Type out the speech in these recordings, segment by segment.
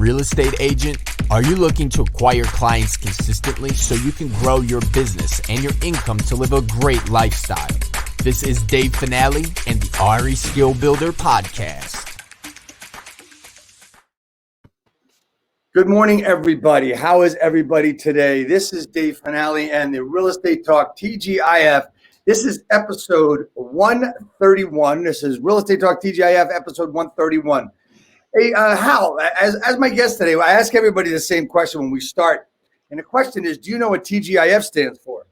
Real estate agent, are you looking to acquire clients consistently so you can grow your business and your income to live a great lifestyle? This is Dave Finale and the RE Skill Builder podcast. Good morning, everybody. How is everybody today? This is Dave Finale and the Real Estate Talk TGIF. This is episode 131. This is Real Estate Talk TGIF episode 131. Hey, Hal, as my guest today, I ask everybody the same question when we start. And the question is, do you know what TGIF stands for?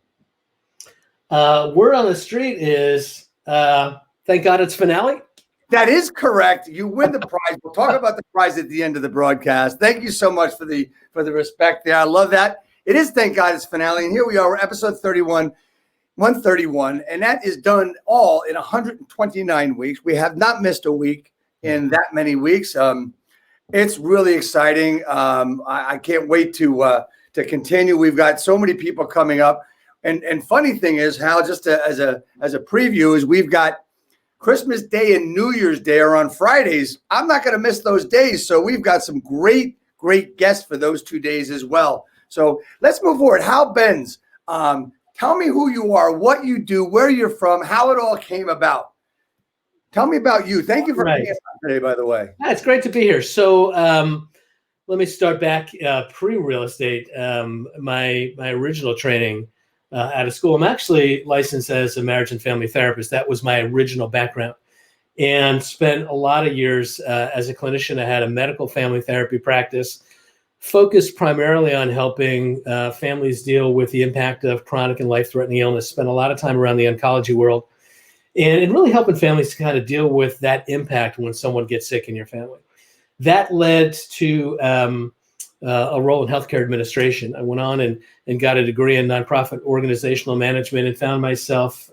Word on the street is, thank God it's finale. That is correct. You win the prize. We'll talk about the prize at the end of the broadcast. Thank you so much for the respect there. I love that. It is Thank God It's Finale. And here we are, episode 131. And that is done all in 129 weeks. We have not missed a week in that many weeks. It's really exciting. I can't wait to continue. We've got so many people coming up. And funny thing is, Hal, just as a preview, is we've got Christmas Day and New Year's Day are on Fridays. I'm not going to miss those days. So we've got some great guests for those 2 days as well. So let's move forward. Hal Benz, tell me who you are, what you do, where you're from, how it all came about. Tell me about you. Thank you for being here today, by the way. Yeah, it's great to be here. So let me start back pre-real estate. My original training out of school, I'm actually licensed as a marriage and family therapist. That was my original background, and spent a lot of years as a clinician. I had a medical family therapy practice, focused primarily on helping families deal with the impact of chronic and life-threatening illness. Spent a lot of time around the oncology world, and really helping families to kind of deal with that impact when someone gets sick in your family. That led to a role in healthcare administration. I went on and got a degree in nonprofit organizational management and found myself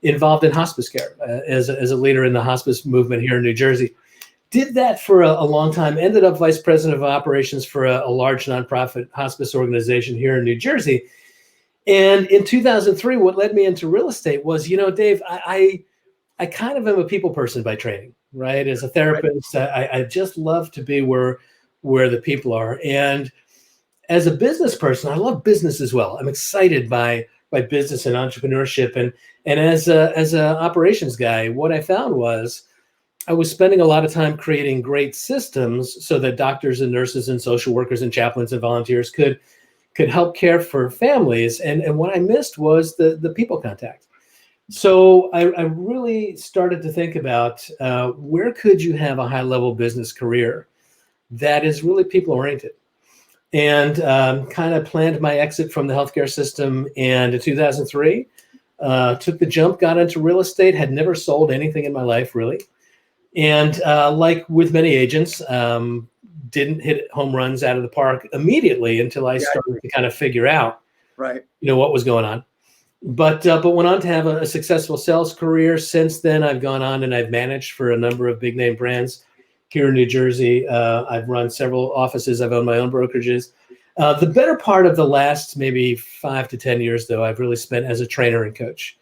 involved in hospice care as a leader in the hospice movement here in New Jersey. Did that for a long time, ended up vice president of operations for a large nonprofit hospice organization here in New Jersey. And in 2003, what led me into real estate was, Dave, I kind of am a people person by training, right? As a therapist, I just love to be where the people are. And as a business person, I love business as well. I'm excited by business and entrepreneurship. And as a operations guy, what I found was I was spending a lot of time creating great systems so that doctors and nurses and social workers and chaplains and volunteers could help care for families. And what I missed was the people contact. So I really started to think about where could you have a high-level business career that is really people-oriented, and kind of planned my exit from the healthcare system. And in 2003, took the jump, got into real estate, had never sold anything in my life, really. And like with many agents, didn't hit home runs out of the park immediately until I started to kind of figure out, what was going on. But went on to have a successful sales career. Since then, I've gone on and I've managed for a number of big name brands here in New Jersey. I've run several offices. I've owned my own brokerages. The better part of the last maybe 5 to 10 years, though, I've really spent as a trainer and coach.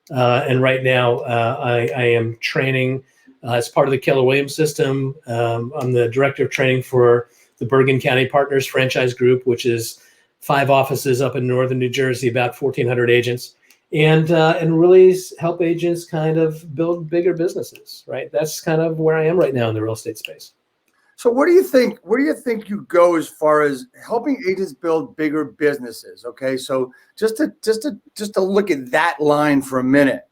And right now, I am training as part of the Keller Williams system. I'm the director of training for the Bergen County Partners Franchise Group, which is 5 offices up in northern New Jersey, about 1,400 agents, and really help agents kind of build bigger businesses, right? That's kind of where I am right now in the real estate space. So what do you think? Where do you think you go as far as helping agents build bigger businesses? Okay, so just to look at that line for a minute.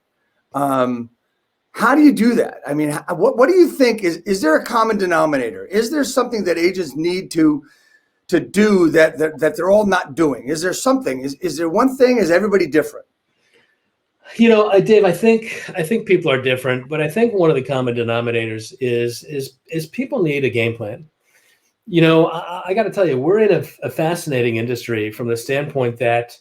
How do you do that? I mean, what do you think is there a common denominator? Is there something that agents need to do that they're all not doing? Is there something? Is there one thing? Is everybody different? Dave, I think people are different, but I think one of the common denominators is people need a game plan. I got to tell you, we're in a fascinating industry from the standpoint that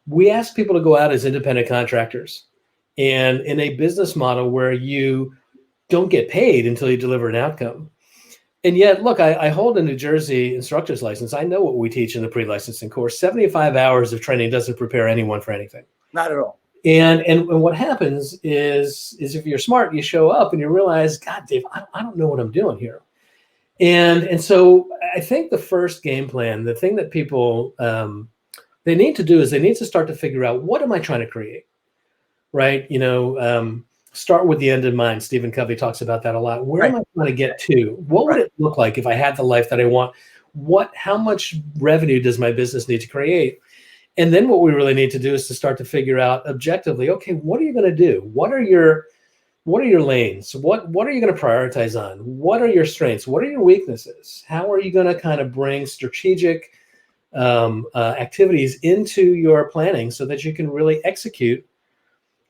we ask people to go out as independent contractors, and in a business model where you don't get paid until you deliver an outcome. And yet, look, I hold a New Jersey instructor's license. I know what we teach in the pre-licensing course. 75 hours of training doesn't prepare anyone for anything. Not at all. And what happens is if you're smart, you show up and you realize, God, Dave, I don't know what I'm doing here. And so I think the first game plan, the thing that people they need to do is they need to start to figure out, what am I trying to create, right? Start with the end in mind. Stephen Covey talks about that a lot. Where am I trying to get to? What would it look like if I had the life that I want? How much revenue does my business need to create? And then what we really need to do is to start to figure out objectively, okay, what are you going to do? What are your lanes? What are you going to prioritize on? What are your strengths? What are your weaknesses? How are you going to kind of bring strategic activities into your planning so that you can really execute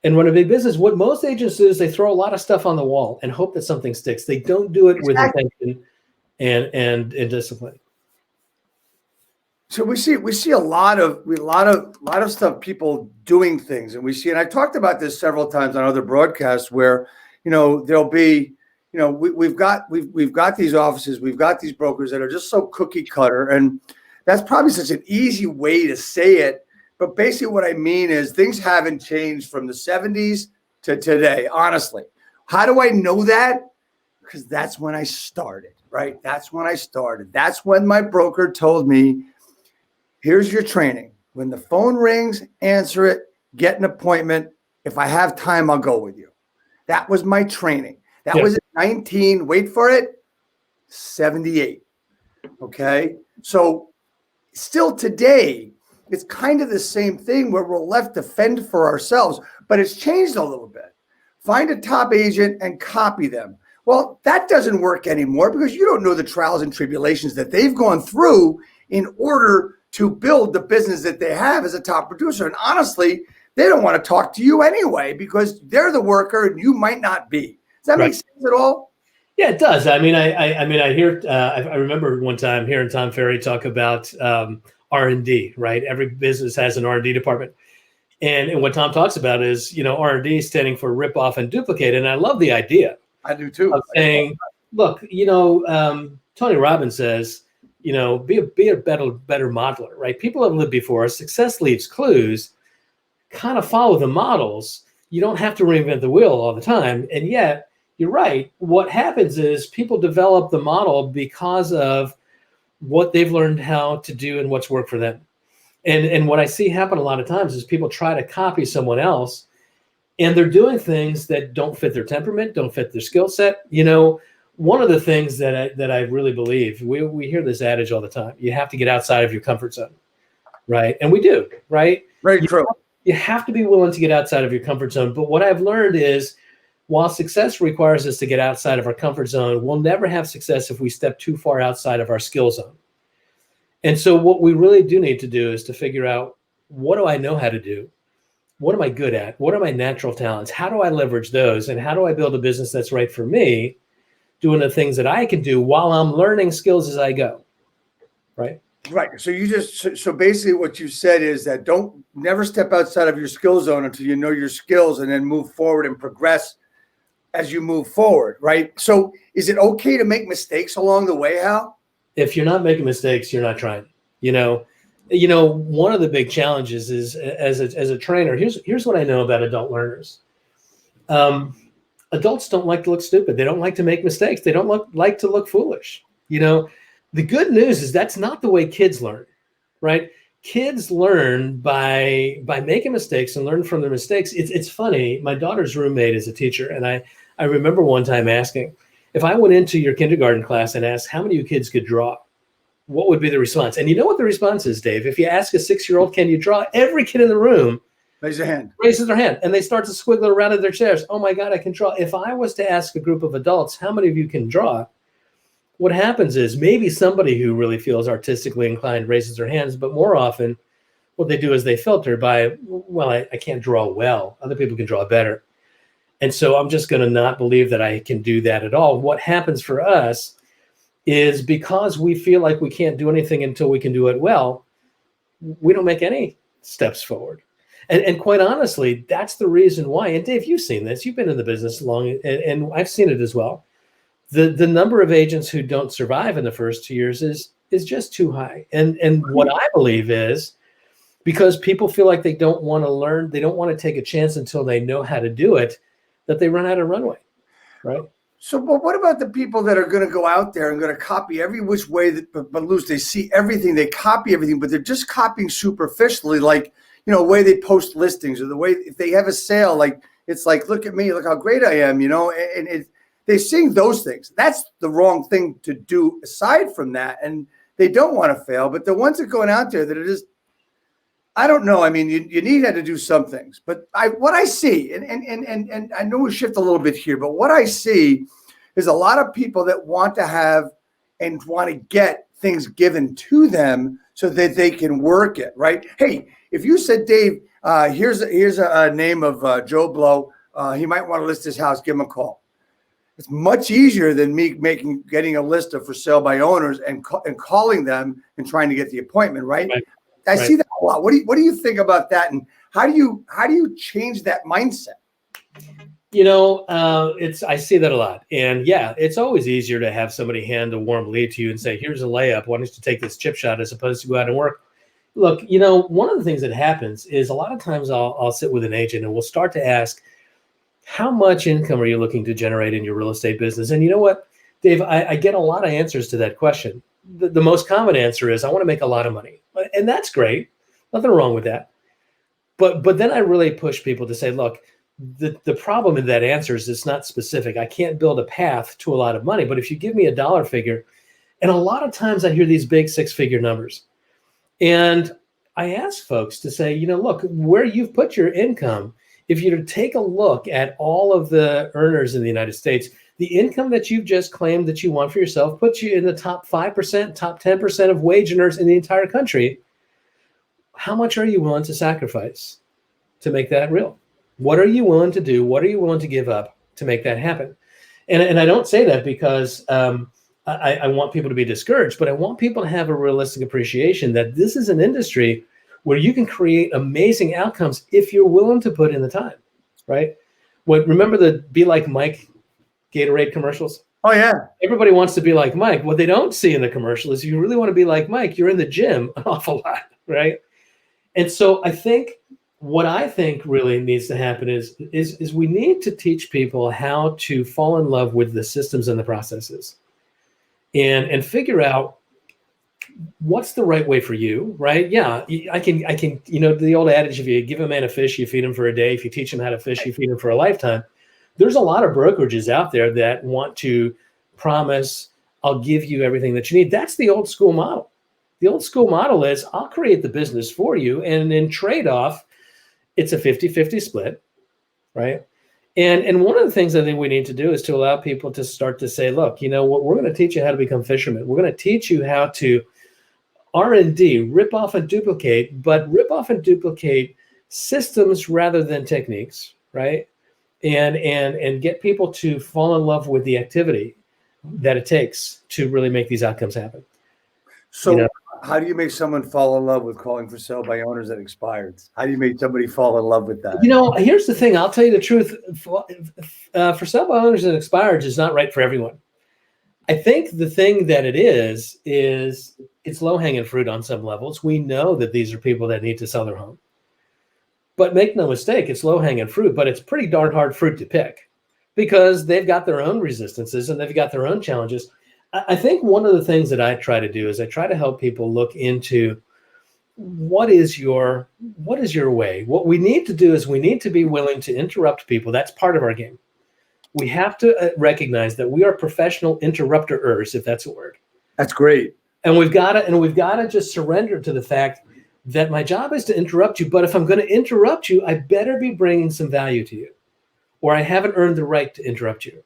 and run a big business? What most agents do is they throw a lot of stuff on the wall and hope that something sticks. They don't do it with intention and discipline. So we see a lot of stuff, people doing things, and and I talked about this several times on other broadcasts where, there'll be, we've got these offices, we've got these brokers that are just so cookie cutter, and that's probably such an easy way to say it. But basically what I mean is things haven't changed from the 70s to today, honestly. How do I know that? Because that's when I started, right? That's when I started. That's when my broker told me, here's your training. When the phone rings, answer it, get an appointment. If I have time, I'll go with you. That was my training. That was at 78. Okay. So still today, it's kind of the same thing where we're left to fend for ourselves, but it's changed a little bit. Find a top agent and copy them. Well, that doesn't work anymore because you don't know the trials and tribulations that they've gone through in order to build the business that they have as a top producer. And honestly, they don't want to talk to you anyway because they're the worker and you might not be. Does that make sense at all? Yeah, it does. I mean, I hear. I remember one time hearing Tom Ferry talk about R&D. Right, every business has an R&D department, and what Tom talks about is R&D standing for rip off and duplicate. And I love the idea. I do too. Of saying, look, Tony Robbins says, be a better modeler. Right, people have lived before us. Success leaves clues. Kind of follow the models. You don't have to reinvent the wheel all the time, and yet. You're right. What happens is people develop the model because of what they've learned how to do and what's worked for them. And what I see happen a lot of times is people try to copy someone else and they're doing things that don't fit their temperament, don't fit their skill set. One of the things that I really believe, we hear this adage all the time, you have to get outside of your comfort zone, right? And we do, right? Very true. You have to be willing to get outside of your comfort zone. But what I've learned is, while success requires us to get outside of our comfort zone, we'll never have success if we step too far outside of our skill zone. And so what we really do need to do is to figure out, what do I know how to do? What am I good at? What are my natural talents? How do I leverage those? And how do I build a business that's right for me, doing the things that I can do while I'm learning skills as I go, right? Right. So so basically what you said is that never step outside of your skill zone until you know your skills and then move forward and progress as you move forward, right? So is it okay to make mistakes along the way, Hal? If you're not making mistakes, you're not trying. One of the big challenges is as a trainer, here's what I know about adult learners. Adults don't like to look stupid. They don't like to make mistakes. They don't like to look foolish. The good news is that's not the way kids learn, right? Kids learn by making mistakes and learn from their mistakes. It's funny. My daughter's roommate is a teacher, and I remember one time asking, if I went into your kindergarten class and asked how many of you kids could draw, what would be the response? And you know what the response is, Dave? If you ask a 6-year-old, can you draw? Every kid in the room raises their hand, and they start to squiggle around in their chairs. Oh my God, I can draw. If I was to ask a group of adults, how many of you can draw? What happens is maybe somebody who really feels artistically inclined raises their hands, but more often what they do is they filter by, well, I can't draw well. Other people can draw better. And so I'm just going to not believe that I can do that at all. What happens for us is because we feel like we can't do anything until we can do it well, we don't make any steps forward. And quite honestly, that's the reason why. And Dave, you've seen this. You've been in the business long, and I've seen it as well. The number of agents who don't survive in the first 2 years is just too high. And what I believe is because people feel like they don't want to learn, they don't want to take a chance until they know how to do it, that they run out of runway, right? So, but what about the people that are going to go out there and going to copy every which way that, but lose? They see everything, they copy everything, but they're just copying superficially, like, the way they post listings or the way if they have a sale, like it's like, look at me, look how great I am, and they're seeing those things. That's the wrong thing to do aside from that. And they don't want to fail, but the ones that are going out there that are just, I don't know. I mean, you need to do some things, but what I see, and I know we shift a little bit here, but what I see is a lot of people that want to have and want to get things given to them so that they can work it, right? Hey, if you said, Dave, here's a name of Joe Blow, he might want to list his house, give him a call. It's much easier than me getting a list of for sale by owners and calling them and trying to get the appointment, right? I see that a lot. What do you think about that? And how do you change that mindset? I see that a lot. And yeah, it's always easier to have somebody hand a warm lead to you and say, here's a layup. Why don't you take this chip shot as opposed to go out and work? Look, one of the things that happens is a lot of times I'll sit with an agent and we'll start to ask, how much income are you looking to generate in your real estate business? And you know what, Dave, I get a lot of answers to that question. The most common answer is, I want to make a lot of money. And that's great. Nothing wrong with that. But then I really push people to say, look, the problem in that answer is it's not specific. I can't build a path to a lot of money. But if you give me a dollar figure, and a lot of times I hear these big 6-figure numbers. And I ask folks to say, look, where you've put your income, if you were to take a look at all of the earners in the United States, the income that you've just claimed that you want for yourself puts you in the top 5%, top 10% of wage earners in the entire country. How much are you willing to sacrifice to make that real? What are you willing to do? What are you willing to give up to make that happen? And I don't say that because I want people to be discouraged, but I want people to have a realistic appreciation that this is an industry where you can create amazing outcomes if you're willing to put in the time, right? Remember the Be Like Mike Gatorade commercials? Oh, yeah. Everybody wants to be like Mike. What they don't see in the commercial is, if you really want to be like Mike, you're in the gym an awful lot, right? And so what I think really needs to happen is we need to teach people how to fall in love with the systems and the processes and figure out what's the right way for you, right? Yeah, I can, the old adage, if you give a man a fish, you feed him for a day. If you teach him how to fish, you feed him for a lifetime. There's a lot of brokerages out there that want to promise, I'll give you everything that you need. That's the old school model. The old school model is, I'll create the business for you, and in trade-off, it's a 50-50 split, right? And one of the things I think we need to do is to allow people to start to say, look, what, we're going to teach you how to become fishermen. We're going to teach you how to R&D, rip off and duplicate, but rip off and duplicate systems rather than techniques, right? And get people to fall in love with the activity that it takes to really make these outcomes happen. So how do you make someone fall in love with calling for sale by owners that expired? How do you make somebody fall in love with that? Here's the thing. I'll tell you the truth. For sale by owners that expired is not right for everyone. I think the thing that it is it's low-hanging fruit on some levels. We know that these are people that need to sell their home. But make no mistake, it's low-hanging fruit, but it's pretty darn hard fruit to pick because they've got their own resistances and they've got their own challenges. I think one of the things that I try to do is I try to help people look into what is your way. What we need to do is we need to be willing to interrupt people. That's part of our game. We have to recognize that we are professional interrupters, if that's a word. That's great. And we've got to just surrender to the fact that my job is to interrupt you. But if I'm going to interrupt you, I better be bringing some value to you, or I haven't earned the right to interrupt you.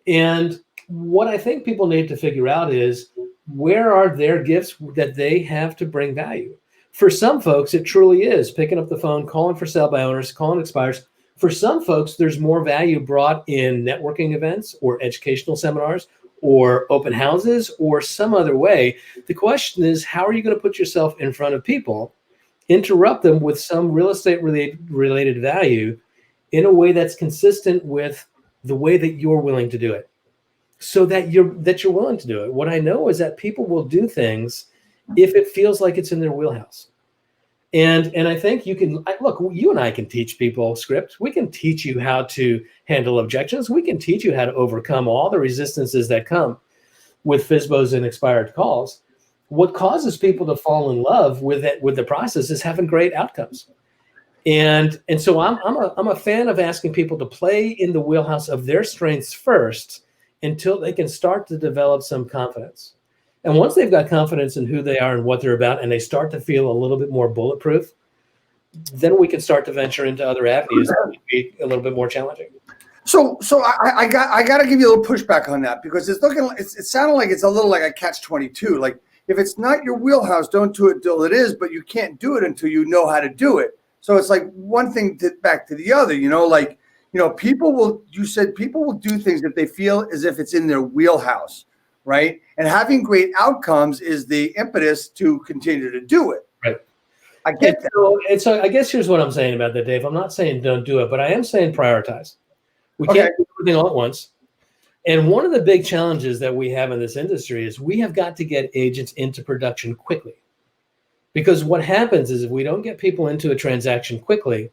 And what I think people need to figure out is, where are their gifts that they have to bring value? For some folks, it truly is picking up the phone, calling for sale by owners, calling expires. For some folks, there's more value brought in networking events or educational seminars or open houses or some other way. The question is, how are you going to put yourself in front of people, interrupt them with some real estate related value in a way that's consistent with the way that you're willing to do it, so that you're willing to do it. What I know is that people will do things if it feels like it's in their wheelhouse. And I think you can look, you and I can teach people scripts. We can teach you how to handle objections. We can teach you how to overcome all the resistances that come with FSBOs and expired calls. What causes people to fall in love with it, with the process, is having great outcomes. And so I'm a fan of asking people to play in the wheelhouse of their strengths first until they can start to develop some confidence. And once they've got confidence in who they are and what they're about, and they start to feel a little bit more bulletproof, then we can start to venture into other avenues that would be a little bit more challenging. So I got to give you a little pushback on that, because it sounded like it's a little like a catch-22. Like, if it's not your wheelhouse, don't do it till it is, but you can't do it until you know how to do it. So it's like one thing back to the other, people will do things if they feel as if it's in their wheelhouse. Right. And having great outcomes is the impetus to continue to do it. Right. I get that. And so I guess here's what I'm saying about that, Dave. I'm not saying don't do it, but I am saying prioritize. We can't do everything all at once. And one of the big challenges that we have in this industry is we have got to get agents into production quickly. Because what happens is, if we don't get people into a transaction quickly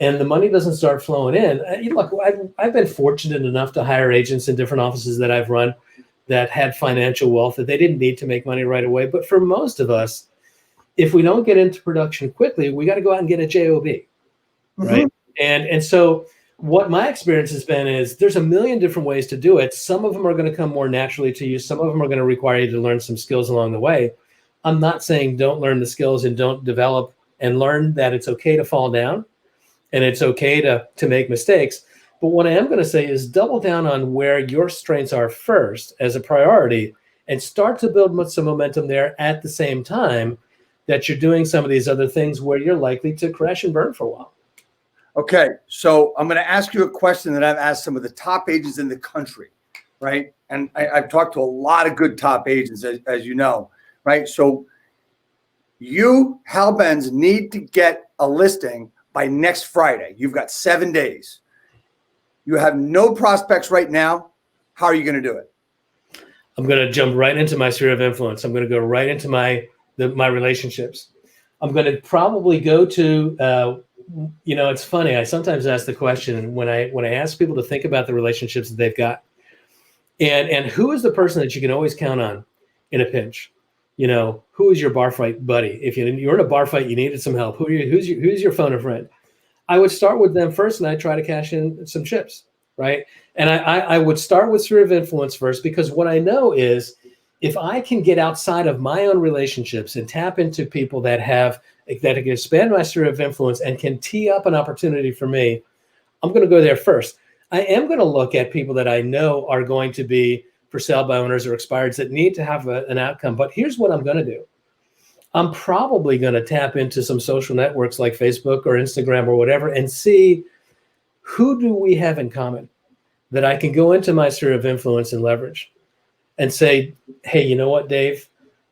and the money doesn't start flowing in, look, I've been fortunate enough to hire agents in different offices that I've run that had financial wealth that they didn't need to make money right away. But for most of us, if we don't get into production quickly, we got to go out and get a job, right? Mm-hmm. And so what my experience has been is there's a million different ways to do it. Some of them are going to come more naturally to you. Some of them are going to require you to learn some skills along the way. I'm not saying don't learn the skills and don't develop and learn that it's okay to fall down and it's okay to make mistakes. But what I am going to say is double down on where your strengths are first as a priority and start to build some momentum there at the same time that you're doing some of these other things where you're likely to crash and burn for a while. Okay. So I'm going to ask you a question that I've asked some of the top agents in the country, right? And I've talked to a lot of good top agents, as you know, right? So you, Hal Benz, need to get a listing by next Friday. You've got 7 days. You have no prospects right now. How are you going to do it? I'm going to jump right into my sphere of influence. I'm going to go right into my relationships. I'm going to probably go to, it's funny. I sometimes ask the question when I ask people to think about the relationships that they've got, and who is the person that you can always count on in a pinch? Who is your bar fight buddy? If you're in a bar fight, you needed some help. Who's your phone a friend? I would start with them first, and I try to cash in some chips, right? And I would start with sphere of influence first, because what I know is if I can get outside of my own relationships and tap into people that can expand my sphere of influence and can tee up an opportunity for me, I'm going to go there first. I am going to look at people that I know are going to be for sale by owners or expireds that need to have an outcome. But here's what I'm going to do. I'm probably going to tap into some social networks like Facebook or Instagram or whatever and see who do we have in common that I can go into my sphere of influence and leverage and say, hey, you know what, Dave?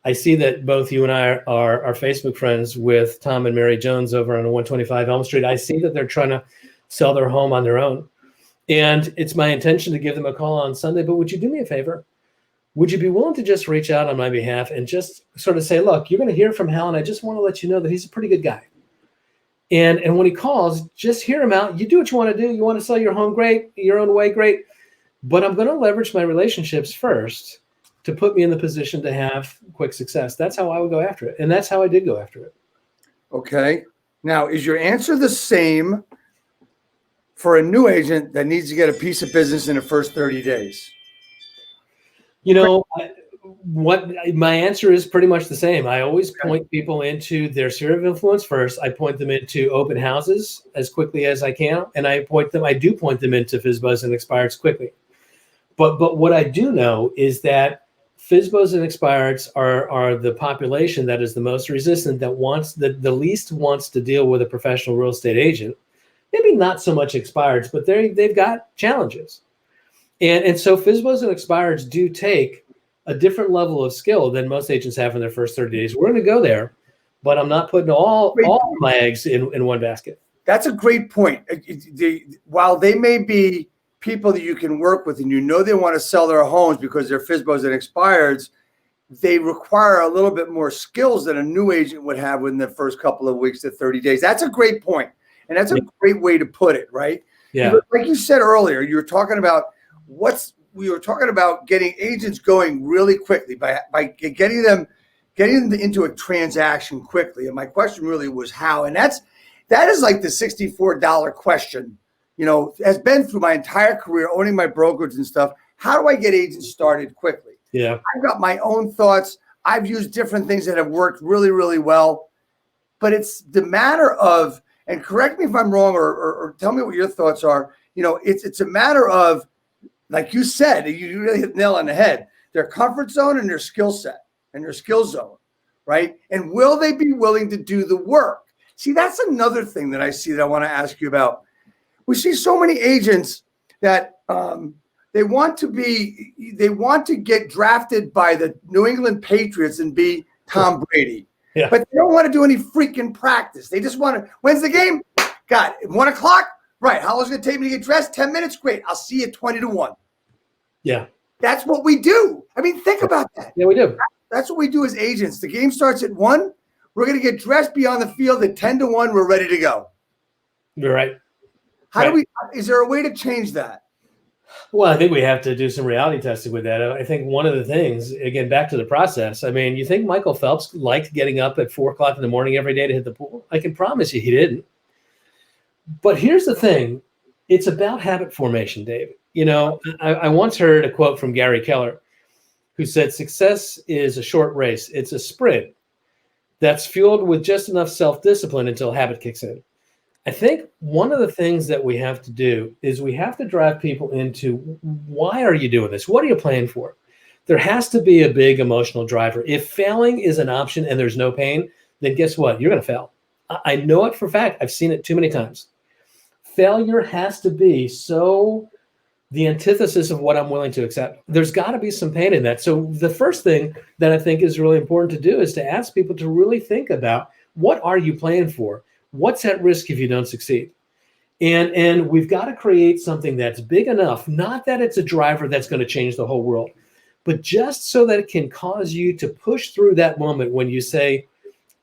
I see that both you and I are Facebook friends with Tom and Mary Jones over on 125 Elm Street. I see that they're trying to sell their home on their own. And it's my intention to give them a call on Sunday, but would you do me a favor? Would you be willing to just reach out on my behalf and just sort of say, look, you're going to hear from Hal, and I just want to let you know that he's a pretty good guy. And when he calls, just hear him out. You do what you want to do. You want to sell your home, great. Your own way, great. But I'm going to leverage my relationships first to put me in the position to have quick success. That's how I would go after it. And that's how I did go after it. Okay. Now, is your answer the same for a new agent that needs to get a piece of business in the first 30 days? What my answer is pretty much the same. I always point people into their sphere of influence first. I point them into open houses as quickly as I can, and I do point them into FSBOs and expireds quickly. But what I do know is that FSBOs and expireds are the population that is the most resistant, that the least wants to deal with a professional real estate agent. Maybe not so much expireds, but they've got challenges. And so FSBOs and expireds do take a different level of skill than most agents have in their first 30 days. We're going to go there, but I'm not putting all my eggs in one basket. That's a great point. While they may be people that you can work with and they want to sell their homes because they're FSBOs and expireds, they require a little bit more skills than a new agent would have within the first couple of weeks to 30 days. That's a great point. And that's a great way to put it, right? Yeah. Because like you said earlier, you were talking about getting agents going really quickly by getting them into a transaction quickly. And my question really was how, and that is like the $64 question, has been through my entire career, owning my brokerage and stuff. How do I get agents started quickly? Yeah. I've got my own thoughts. I've used different things that have worked really, really well, but it's the matter of, and correct me if I'm wrong, or tell me what your thoughts are. It's a matter of, like you said, you really hit the nail on the head, their comfort zone and their skill set and their skill zone, right? And will they be willing to do the work? See, that's another thing that I see that I want to ask you about. We see so many agents that they want to get drafted by the New England Patriots and be Tom Brady. Yeah. But they don't want to do any freaking practice. They just want to, when's the game? Got it. 1 o'clock? Right. How long is it going to take me to get dressed? 10 minutes? Great. I'll see you 20-1. Yeah. That's what we do. I mean, think about that. Yeah, we do. That's what we do as agents. The game starts at 1. We're going to get dressed, be on the field at 10-1. We're ready to go. You're right. Is there a way to change that? Well, I think we have to do some reality testing with that. I think one of the things, again, back to the process. I mean, you think Michael Phelps liked getting up at 4 o'clock in the morning every day to hit the pool? I can promise you he didn't. But here's the thing. It's about habit formation, Dave. I once heard a quote from Gary Keller, who said, success is a short race. It's a sprint that's fueled with just enough self-discipline until habit kicks in. I think one of the things that we have to do is we have to drive people into, why are you doing this? What are you playing for? There has to be a big emotional driver. If failing is an option and there's no pain, then guess what? You're going to fail. I know it for a fact. I've seen it too many times. Failure has to be the antithesis of what I'm willing to accept. There's got to be some pain in that. So the first thing that I think is really important to do is to ask people to really think about, what are you playing for? What's at risk if you don't succeed? And we've got to create something that's big enough, not that it's a driver that's going to change the whole world, but just so that it can cause you to push through that moment when you say,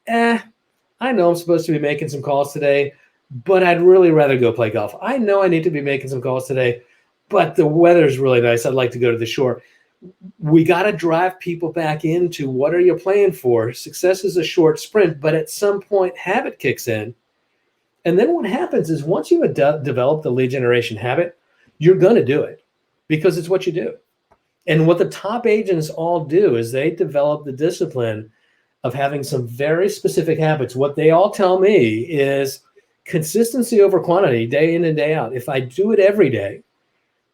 I know I'm supposed to be making some calls today, but I'd really rather go play golf. I know I need to be making some calls today, but the weather's really nice. I'd like to go to the shore. We got to drive people back into, what are you playing for? Success is a short sprint, but at some point habit kicks in. And then what happens is, once you develop the lead generation habit, you're going to do it because it's what you do. And what the top agents all do is they develop the discipline of having some very specific habits. What they all tell me is consistency over quantity, day in and day out. If I do it every day,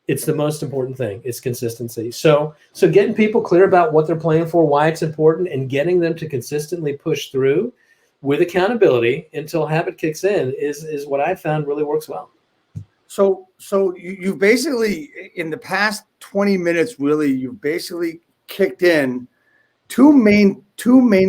it's the most important thing. It's consistency. So getting people clear about what they're playing for, why it's important, and getting them to consistently push through with accountability until habit kicks in is what I found really works well. So you've basically, in the past 20 minutes, really, you've basically kicked in two main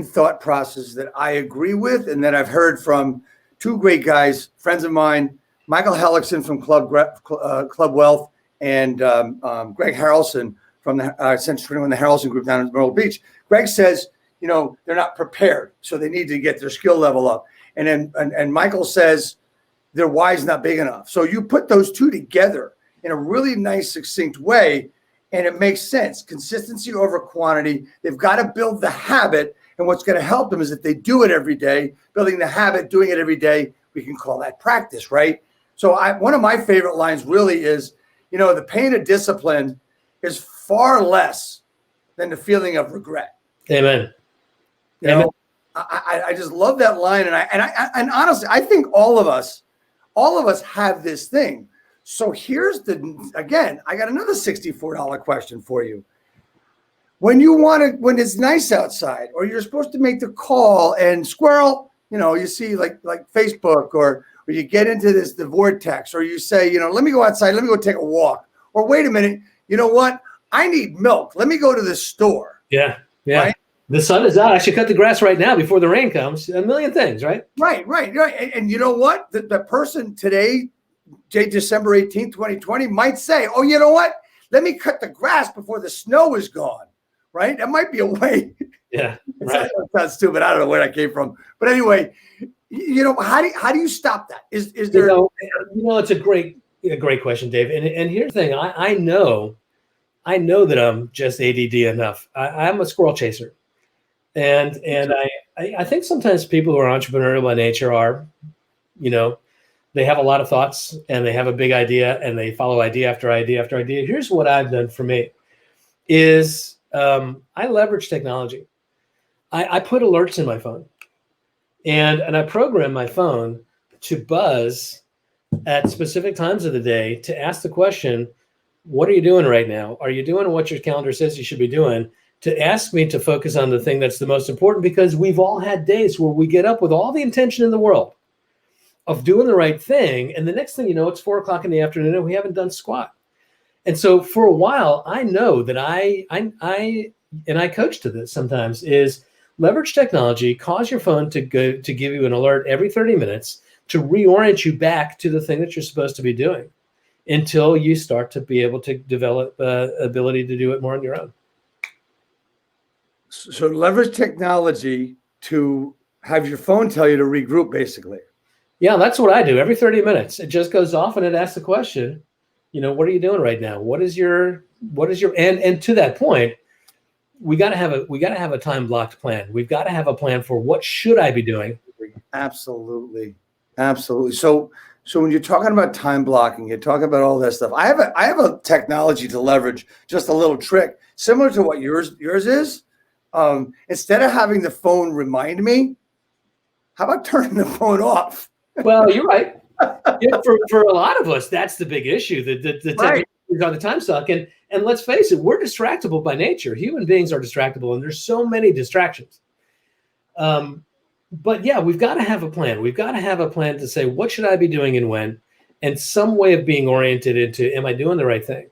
thought processes that I agree with, and that I've heard from two great guys, friends of mine, Michael Hellickson from Club Wealth, and Greg Harrelson from the Century 21, the Harrelson Group down in Myrtle Beach. Greg says, they're not prepared, so they need to get their skill level up. And Michael says their why's not big enough. So you put those two together in a really nice, succinct way, and it makes sense. Consistency over quantity. They've got to build the habit, and what's going to help them is if they do it every day, building the habit, doing it every day, we can call that practice, right? So one of my favorite lines really is, the pain of discipline is far less than the feeling of regret. Amen. I just love that line, and honestly, I think all of us have this thing. So here's I got another $64 question for you. When it's nice outside, or you're supposed to make the call, and squirrel, you see like Facebook, or you get into the vortex, or you say, let me go outside, let me go take a walk, or wait a minute, you know what? I need milk. Let me go to the store. Yeah. Right? The sun is out. I should cut the grass right now before the rain comes. A million things, right? Right. And you know what? The person today, December 18th, 2020, might say, oh, you know what? Let me cut the grass before the snow is gone. right? That might be a way. Yeah, right. That's stupid. I don't know where that came from. But anyway, how do you stop that? Is there? It's a great question, Dave. And here's the thing: I know that I'm just ADD enough. I'm a squirrel chaser, and I think sometimes people who are entrepreneurial by nature are, they have a lot of thoughts and they have a big idea and they follow idea after idea after idea. Here's what I've done for me is I leverage technology. I put alerts in my phone and I program my phone to buzz at specific times of the day to ask the question, what are you doing right now? Are you doing what your calendar says you should be doing? To ask me to focus on the thing that's the most important, because we've all had days where we get up with all the intention in the world of doing the right thing. And the next thing you know, it's 4 o'clock in the afternoon and we haven't done squat. And so for a while, I know that I coach to this sometimes, is leverage technology, cause your phone to give you an alert every 30 minutes to reorient you back to the thing that you're supposed to be doing until you start to be able to develop ability to do it more on your own. So leverage technology to have your phone tell you to regroup, basically. Yeah, that's what I do. Every 30 minutes, it just goes off and it asks the question, what are you doing right now? What is your and to that point, we got to have a time blocked plan. We've got to have a plan for what should I be doing. Absolutely. So when you're talking about time blocking, you're talking about all that stuff. I have a technology to leverage, just a little trick similar to what yours is. Instead of having the phone remind me, how about turning the phone off? Well, you're right. Yeah, for a lot of us, that's the big issue. The right. Technology on the time suck. And let's face it, we're distractible by nature. Human beings are distractible, and there's so many distractions. But yeah, we've got to have a plan. We've got to have a plan to say, what should I be doing and when? And some way of being oriented into, am I doing the right thing?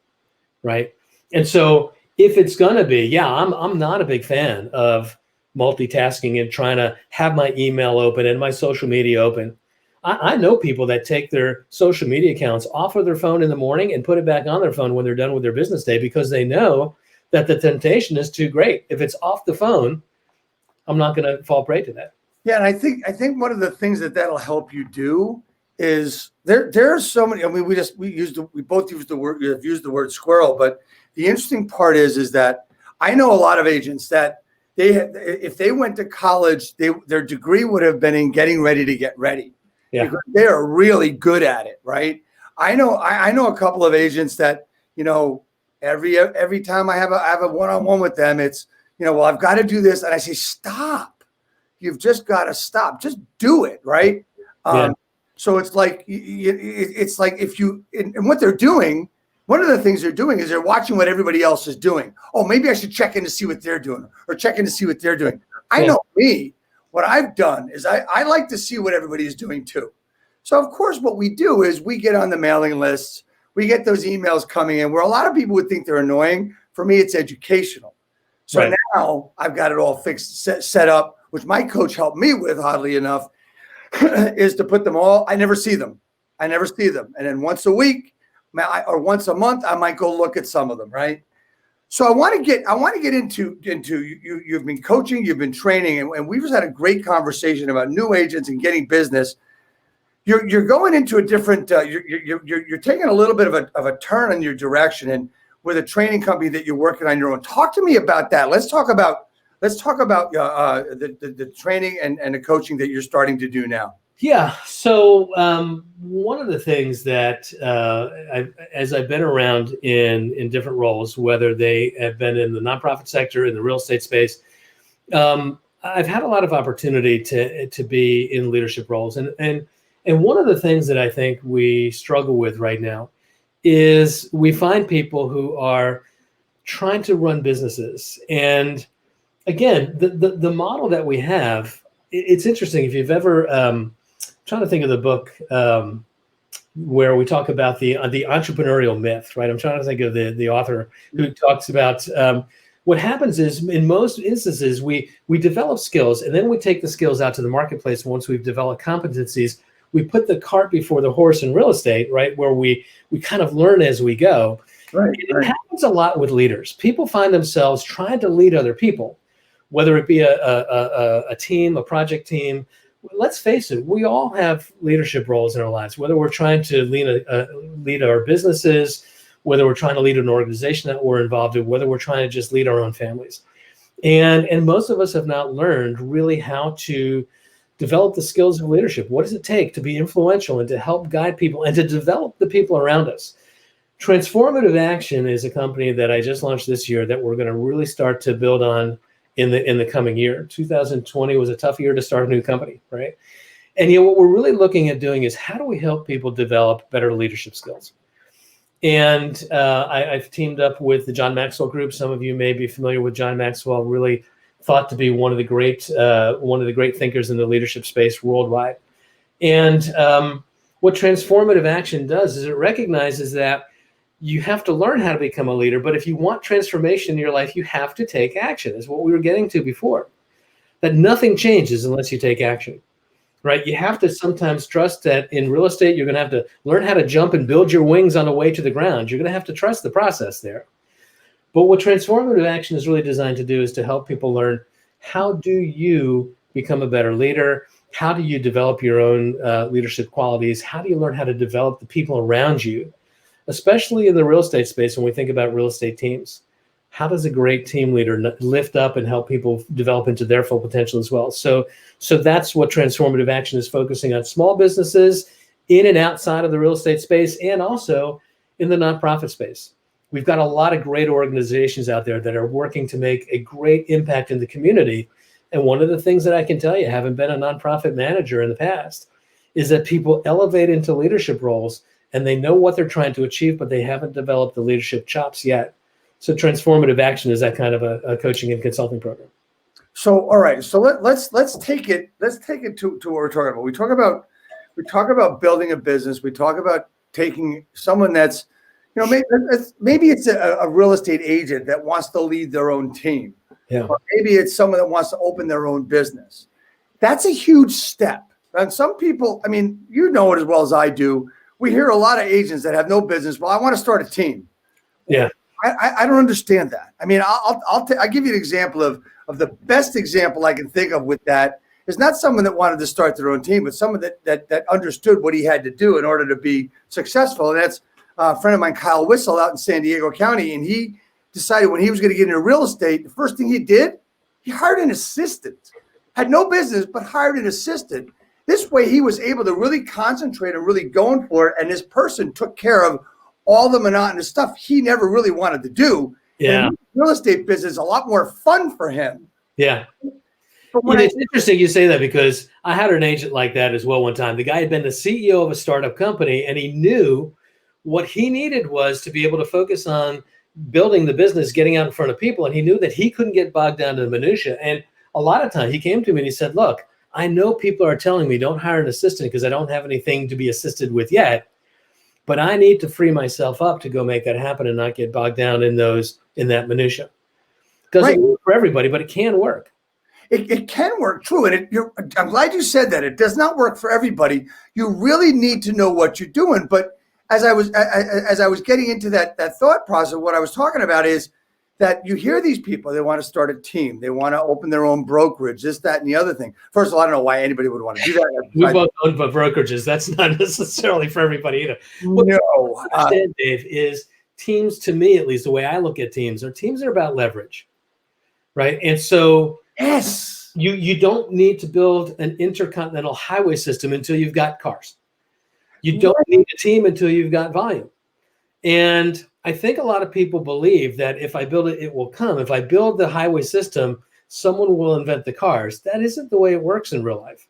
Right. And so if it's going to be, I'm not a big fan of multitasking and trying to have my email open and my social media open. I know people that take their social media accounts off of their phone in the morning and put it back on their phone when they're done with their business day, because they know that the temptation is too great. If it's off the phone, I'm not going to fall prey to that. Yeah, and I think one of the things that'll help you do is there are so many. I mean, we both used the word squirrel, but the interesting part is that I know a lot of agents that if they went to college, their degree would have been in getting ready to get ready. Yeah. Because they are really good at it, right? I know a couple of agents that, every time I have a one-on-one with them, it's, well, I've got to do this. And I say, stop. You've just got to stop. Just do it, right? Yeah. So it's like if you, and what they're doing, one of the things they're doing is they're watching what everybody else is doing. Oh, maybe I should check in to see what they're doing, or check in to see what they're doing. I know me. What I've done is I like to see what everybody is doing too. So of course, what we do is we get on the mailing lists. We get those emails coming in where a lot of people would think they're annoying. For me, it's educational. So now I've got it all fixed, set up, which my coach helped me with, oddly enough, is to put them all. I never see them. And then once a week or once a month, I might go look at some of them, right? So I want to get into you've been coaching, you've been training, and we've just had a great conversation about new agents and getting business. You're going into a different. You're taking a little bit of a turn in your direction, and with a training company that you're working on your own. Talk to me about that. Let's talk about the training and the coaching that you're starting to do now. Yeah. So one of the things that as I've been around in different roles, whether they have been in the nonprofit sector, in the real estate space, I've had a lot of opportunity to be in leadership roles. And one of the things that I think we struggle with right now is we find people who are trying to run businesses. And again, the model that we have, it's interesting. If you've ever trying to think of the book where we talk about the entrepreneurial myth, right? I'm trying to think of the author who talks about what happens is in most instances, we develop skills and then we take the skills out to the marketplace. Once we've developed competencies, we put the cart before the horse in real estate, right? Where we kind of learn as we go. Right. It happens a lot with leaders. People find themselves trying to lead other people, whether it be a team, a project team. Let's face it, we all have leadership roles in our lives, whether we're trying to lead our businesses, whether we're trying to lead an organization that we're involved in, whether we're trying to just lead our own families. And most of us have not learned really how to develop the skills of leadership. What does it take to be influential and to help guide people and to develop the people around us? Transformative Action is a company that I just launched this year that we're going to really start to build on in the coming year. 2020 was a tough year to start a new company, right? And what we're really looking at doing is how do we help people develop better leadership skills? And I've teamed up with the John Maxwell Group. Some of you may be familiar with John Maxwell, really thought to be one of the great thinkers in the leadership space worldwide. And what Transformative Action does is it recognizes that you have to learn how to become a leader, but if you want transformation in your life, you have to take action, is what we were getting to before. That nothing changes unless you take action, right? You have to sometimes trust that in real estate, you're going to have to learn how to jump and build your wings on the way to the ground. You're going to have to trust the process there. But what Transformative Action is really designed to do is to help people learn, how do you become a better leader? How do you develop your own leadership qualities? How do you learn how to develop the people around you? Especially in the real estate space, when we think about real estate teams, how does a great team leader lift up and help people develop into their full potential as well? So that's what Transformative Action is focusing on: small businesses in and outside of the real estate space, and also in the nonprofit space. We've got a lot of great organizations out there that are working to make a great impact in the community. And one of the things that I can tell you, having been a nonprofit manager in the past, is that people elevate into leadership roles and they know what they're trying to achieve, but they haven't developed the leadership chops yet. So Transformative Action is that kind of a coaching and consulting program. So, all right. So let's take it to what we're talking about. We talk about building a business. We talk about taking someone that's, maybe it's a real estate agent that wants to lead their own team. Yeah. Or maybe it's someone that wants to open their own business. That's a huge step. And some people, you know it as well as I do. We hear a lot of agents that have no business. Well, I want to start a team. Yeah. I don't understand that. I'll give you an example of the best example I can think of with that is not someone that wanted to start their own team, but someone that understood what he had to do in order to be successful. And that's a friend of mine, Kyle Whistle, out in San Diego County. And he decided when he was going to get into real estate, the first thing he did, he hired an assistant. Had no business, but hired an assistant. This way he was able to really concentrate and really going for it. And this person took care of all the monotonous stuff he never really wanted to do. Yeah. And real estate business is a lot more fun for him. Yeah. But It's interesting you say that, because I had an agent like that as well one time. The guy had been the CEO of a startup company, and he knew what he needed was to be able to focus on building the business, getting out in front of people. And he knew that he couldn't get bogged down to the minutia. And a lot of time he came to me and he said, look, I know people are telling me don't hire an assistant because I don't have anything to be assisted with yet, but I need to free myself up to go make that happen and not get bogged down in that minutia. Doesn't work for everybody, but it can work. It can work, true. And I'm glad you said that. It does not work for everybody. You really need to know what you're doing. But as I was getting into that thought process, what I was talking about is that you hear these people, they want to start a team. They want to open their own brokerage, this, that, and the other thing. First of all, I don't know why anybody would want to do that. We both own brokerages. That's not necessarily for everybody either. What I understand, Dave, is teams, to me, at least the way I look at teams are about leverage, right? And so yes, you don't need to build an intercontinental highway system until you've got cars. You don't need a team until you've got volume. And I think a lot of people believe that if I build it, it will come. If I build the highway system, someone will invent the cars. That isn't the way it works in real life.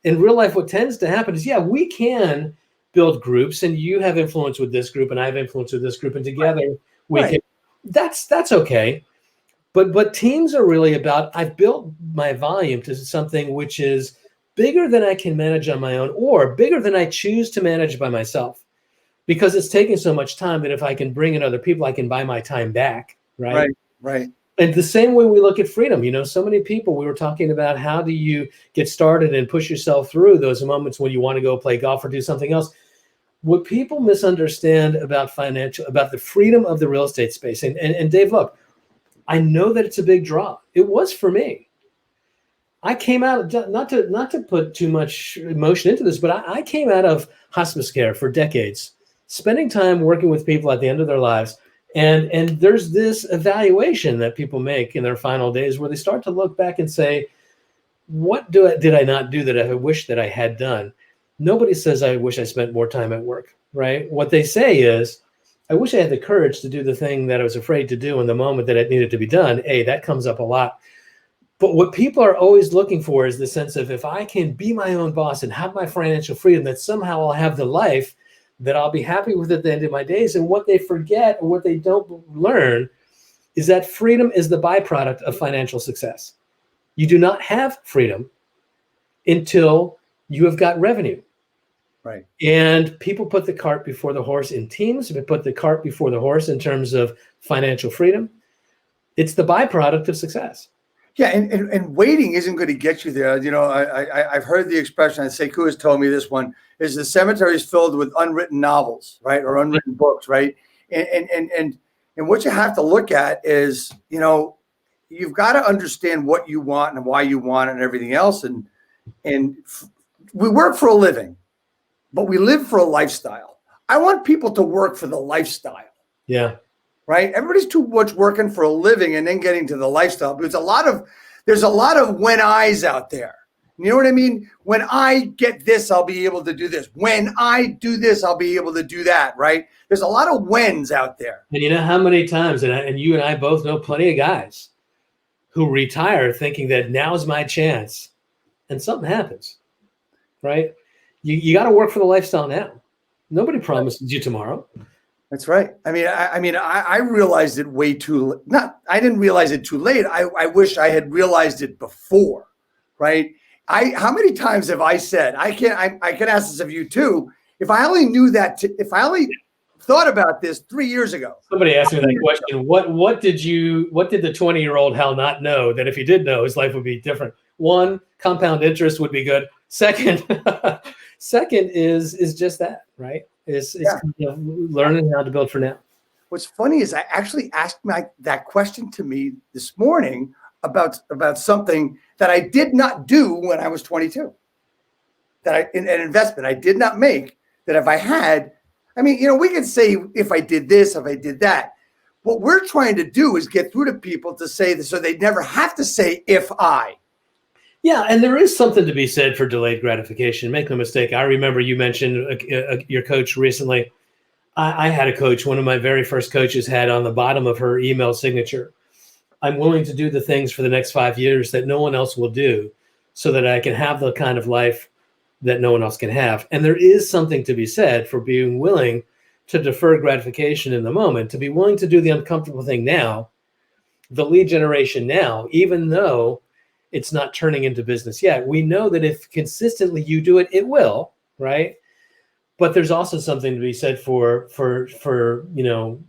In real life, what tends to happen is, we can build groups, and you have influence with this group, and I have influence with this group, and together we can. That's okay. But teams are really about, I've built my volume to something which is bigger than I can manage on my own, or bigger than I choose to manage by myself. Because it's taking so much time that if I can bring in other people, I can buy my time back, right? Right. And the same way we look at freedom, so many people, we were talking about how do you get started and push yourself through those moments when you want to go play golf or do something else. What people misunderstand about the freedom of the real estate space, and Dave, look, I know that it's a big draw. It was for me. I came out, not to put too much emotion into this, but I came out of hospice care for decades, spending time working with people at the end of their lives. And there's this evaluation that people make in their final days where they start to look back and say, what did I not do that I wish that I had done? Nobody says, I wish I spent more time at work, right? What they say is, I wish I had the courage to do the thing that I was afraid to do in the moment that it needed to be done. That comes up a lot. But what people are always looking for is the sense of, if I can be my own boss and have my financial freedom, that somehow I'll have the life that I'll be happy with at the end of my days. And what they forget, or what they don't learn, is that freedom is the byproduct of financial success. You do not have freedom until you have got revenue. Right. And people put the cart before the horse in teams. They put the cart before the horse in terms of financial freedom. It's the byproduct of success. Yeah, and waiting isn't going to get you there. You know, I've heard the expression, and Sekou has told me this one, is the cemetery is filled with unwritten novels, right, or unwritten books, right? And what you have to look at is, you know, you've got to understand what you want and why you want it and everything else. And we work for a living, but we live for a lifestyle. I want people to work for the lifestyle. Yeah. Right? Everybody's too much working for a living and then getting to the lifestyle. But there's a lot of when I's out there. You know what I mean? When I get this, I'll be able to do this. When I do this, I'll be able to do that. Right? There's a lot of whens out there. And you know how many times, and you and I both know plenty of guys who retire thinking that now's my chance, and something happens. Right? You got to work for the lifestyle now. Nobody promises you tomorrow. That's right. I mean, I realized it way too. I didn't realize it too late. I wish I had realized it before, right? How many times have I said, I can ask this of you too. If I only knew that, if I only thought about this 3 years ago. Somebody asked me that question. What did the 20-year-old Hal not know that if he did know, his life would be different? One, compound interest would be good. Second is just that, right? It's kind of learning how to build for now. What's funny is I actually asked that question to me this morning about something that I did not do when I was 22. An investment I did not make, that if I had, I mean, you know, we can say if I did this, if I did that. What we're trying to do is get through to people to say this so they never have to say if I. Yeah, and there is something to be said for delayed gratification. Make no mistake. I remember you mentioned your coach recently. I had a coach. One of my very first coaches had on the bottom of her email signature, I'm willing to do the things for the next 5 years that no one else will do so that I can have the kind of life that no one else can have. And there is something to be said for being willing to defer gratification in the moment, to be willing to do the uncomfortable thing now, the lead generation now, even though it's not turning into business yet. We know that if consistently you do it, it will, right? But there's also something to be said for you know,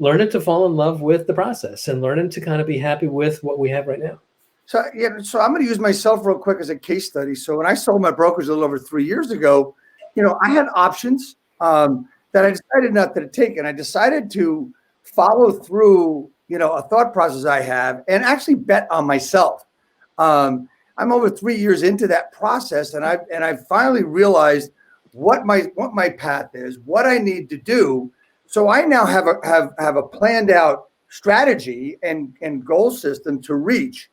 learning to fall in love with the process and learning to kind of be happy with what we have right now. So I'm going to use myself real quick as a case study. So when I sold my brokerage a little over 3 years ago, you know, I had options that I decided not to take, and I decided to follow through, you know, a thought process I have and actually bet on myself. I'm over 3 years into that process, and I finally realized what my path is, what I need to do. So I now have a planned out strategy and goal system to reach.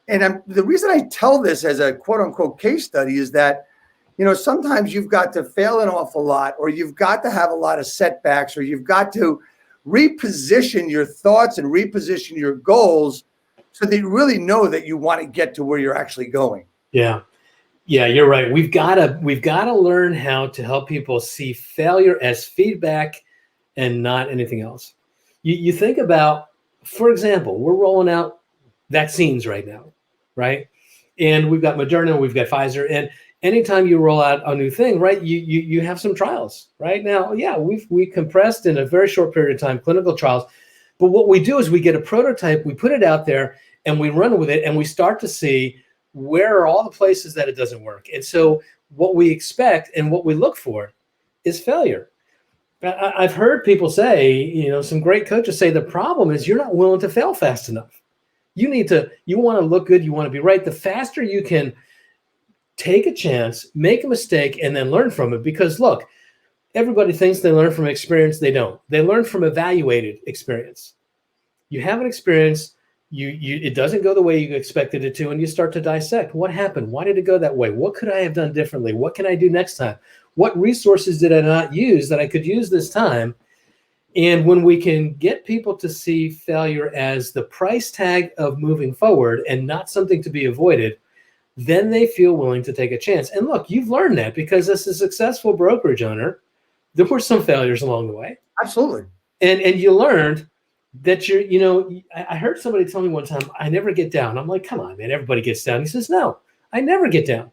And the reason I tell this as a quote unquote case study is that, you know, sometimes you've got to fail an awful lot, or you've got to have a lot of setbacks, or you've got to reposition your thoughts and reposition your goals so that you really know that you want to get to where you're actually going. Yeah, you're right. We've got to learn how to help people see failure as feedback and not anything else. You think about, for example, we're rolling out vaccines right now, right? And we've got Moderna, we've got Pfizer, and anytime you roll out a new thing, right, you have some trials, right? Now, yeah, we compressed in a very short period of time clinical trials, but what we do is we get a prototype, we put it out there, and we run with it, and we start to see where are all the places that it doesn't work. And so what we expect and what we look for is failure. I've heard people say, some great coaches say the problem is you're not willing to fail fast enough. You want to look good. You want to be right. The faster you can take a chance, make a mistake, and then learn from it. Because look, everybody thinks they learn from experience. They don't. They learn from evaluated experience. You have an experience. It doesn't go the way you expected it to, and you start to dissect. What happened? Why did it go that way? What could I have done differently? What can I do next time? What resources did I not use that I could use this time? And when we can get people to see failure as the price tag of moving forward and not something to be avoided, then they feel willing to take a chance. And look, you've learned that because as a successful brokerage owner, there were some failures along the way. Absolutely. And you learned that I heard somebody tell me one time, I never get down. I'm like, come on, man, everybody gets down. He says, no, I never get down.